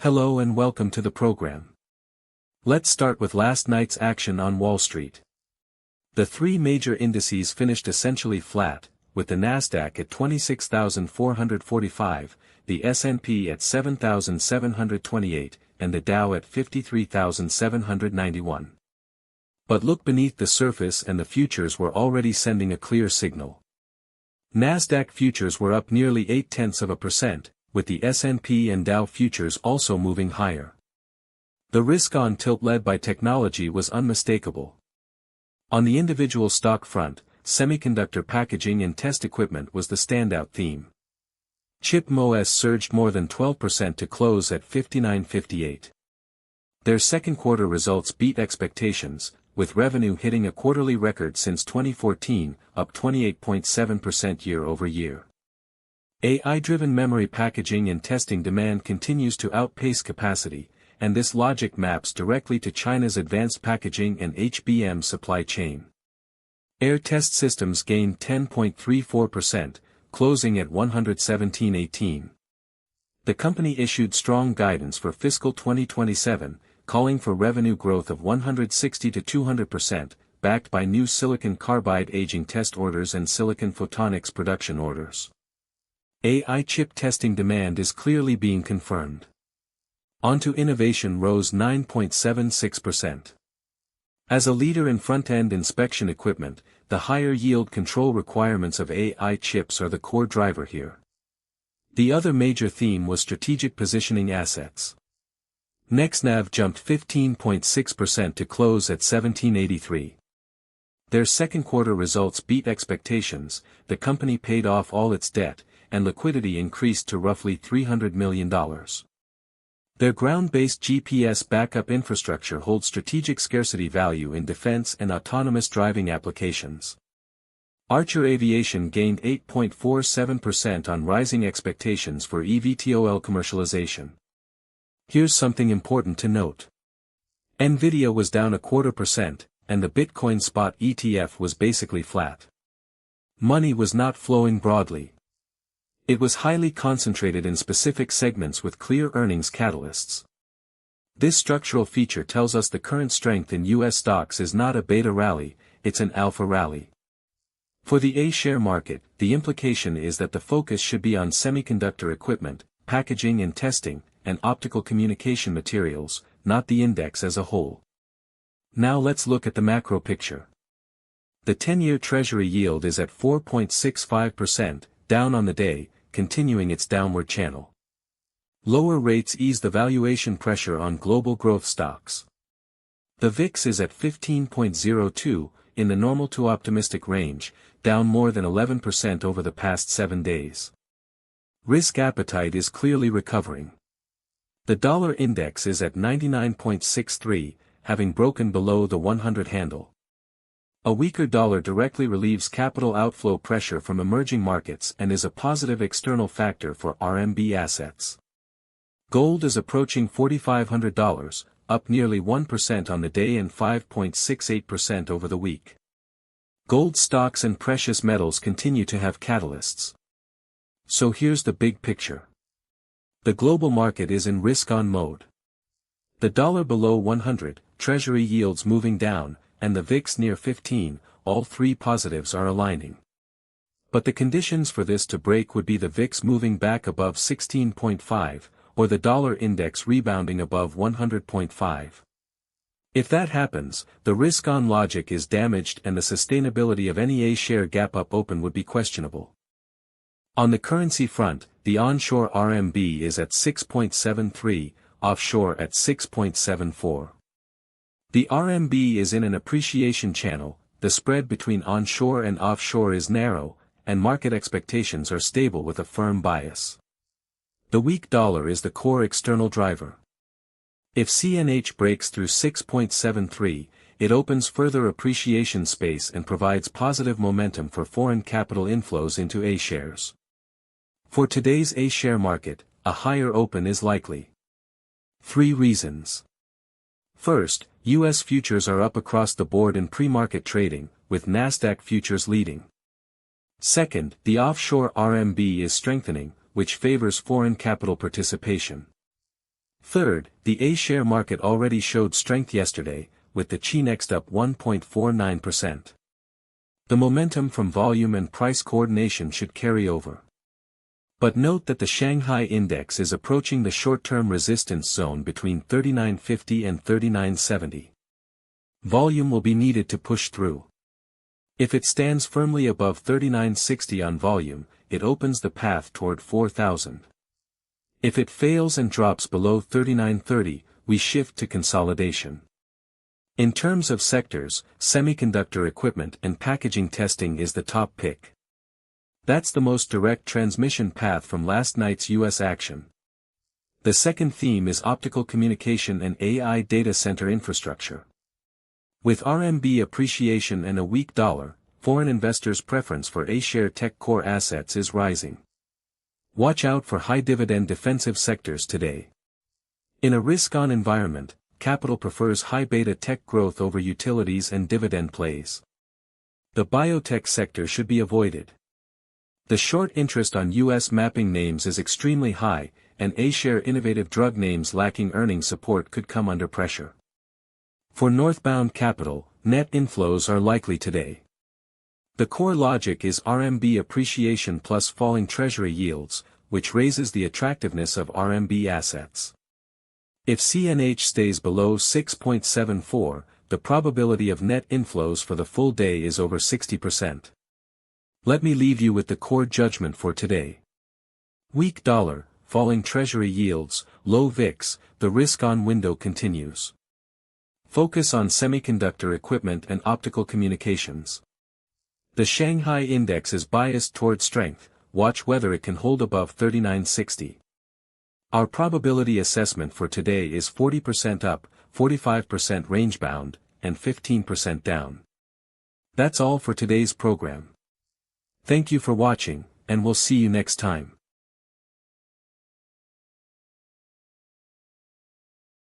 Hello and welcome to the program. Let's start with last night's action on Wall Street. The three major indices finished essentially flat, with the Nasdaq at 26,445, the S&P at 7,728, and the Dow at 53,791. But look beneath the surface and the futures were already sending a clear signal. Nasdaq futures were up nearly 0.8%, with the S&P and Dow futures also moving higher. The risk-on tilt led by technology was unmistakable. On the individual stock front, semiconductor packaging and test equipment was the standout theme. Chip MOS surged more than 12% to close at 59.58. Their second quarter results beat expectations, with revenue hitting a quarterly record since 2014, up 28.7% year-over-year. AI-driven memory packaging and testing demand continues to outpace capacity, and this logic maps directly to China's advanced packaging and HBM supply chain. Air test systems gained 10.34%, closing at 117.18. The company issued strong guidance for fiscal 2027, calling for revenue growth of 160 to 200%, backed by new silicon carbide aging test orders and silicon photonics production orders. AI chip testing demand is clearly being confirmed. Onto innovation rose 9.76%. As a leader in front-end inspection equipment, the higher yield control requirements of AI chips are the core driver here. The other major theme was strategic positioning assets. NextNav jumped 15.6% to close at 1783. Their second quarter results beat expectations, the company paid off all its debt, and liquidity increased to roughly $300 million. Their ground-based GPS backup infrastructure holds strategic scarcity value in defense and autonomous driving applications. Archer Aviation gained 8.47% on rising expectations for eVTOL commercialization. Here's something important to note. Nvidia was down 0.25%, and the Bitcoin spot ETF was basically flat. Money was not flowing broadly. It was highly concentrated in specific segments with clear earnings catalysts. This structural feature tells us the current strength in U.S. stocks is not a beta rally, it's an alpha rally. For the A-share market, the implication is that the focus should be on semiconductor equipment, packaging and testing, and optical communication materials, not the index as a whole. Now let's look at the macro picture. The 10-year Treasury yield is at 4.65%, down on the day, continuing its downward channel. Lower rates ease the valuation pressure on global growth stocks. The VIX is at 15.02, in the normal to optimistic range, down more than 11% over the past 7 days. Risk appetite is clearly recovering. The dollar index is at 99.63, having broken below the 100 handle. A weaker dollar directly relieves capital outflow pressure from emerging markets and is a positive external factor for RMB assets. Gold is approaching $4,500, up nearly 1% on the day and 5.68% over the week. Gold stocks and precious metals continue to have catalysts. So here's the big picture. The global market is in risk-on mode. The dollar below 100, Treasury yields moving down, and the VIX near 15, all three positives are aligning. But the conditions for this to break would be the VIX moving back above 16.5, or the dollar index rebounding above 100.5. If that happens, the risk-on logic is damaged and the sustainability of any A-share gap-up open would be questionable. On the currency front, the onshore RMB is at 6.73, offshore at 6.74. The RMB is in an appreciation channel, the spread between onshore and offshore is narrow, and market expectations are stable with a firm bias. The weak dollar is the core external driver. If CNH breaks through 6.73, it opens further appreciation space and provides positive momentum for foreign capital inflows into A-shares. For today's A-share market, a higher open is likely. 3 reasons. First, U.S. futures are up across the board in pre-market trading, with Nasdaq futures leading. Second, the offshore RMB is strengthening, which favors foreign capital participation. Third, the A-share market already showed strength yesterday, with the Chi-Next up 1.49%. The momentum from volume and price coordination should carry over. But note that the Shanghai index is approaching the short-term resistance zone between 3950 and 3970. Volume will be needed to push through. If it stands firmly above 3960 on volume, it opens the path toward 4000. If it fails and drops below 3930, we shift to consolidation. In terms of sectors, semiconductor equipment and packaging testing is the top pick. That's the most direct transmission path from last night's US action. The second theme is optical communication and AI data center infrastructure. With RMB appreciation and a weak dollar, foreign investors' preference for A-share tech core assets is rising. Watch out for high-dividend defensive sectors today. In a risk-on environment, capital prefers high-beta tech growth over utilities and dividend plays. The biotech sector should be avoided. The short interest on U.S. mapping names is extremely high, and A-share innovative drug names lacking earnings support could come under pressure. For northbound capital, net inflows are likely today. The core logic is RMB appreciation plus falling treasury yields, which raises the attractiveness of RMB assets. If CNH stays below 6.74, the probability of net inflows for the full day is over 60%. Let me leave you with the core judgment for today. Weak dollar, falling treasury yields, low VIX, the risk-on window continues. Focus on semiconductor equipment and optical communications. The Shanghai index is biased toward strength, watch whether it can hold above 3960. Our probability assessment for today is 40% up, 45% range-bound, and 15% down. That's all for today's program. Thank you for watching, and we'll see you next time.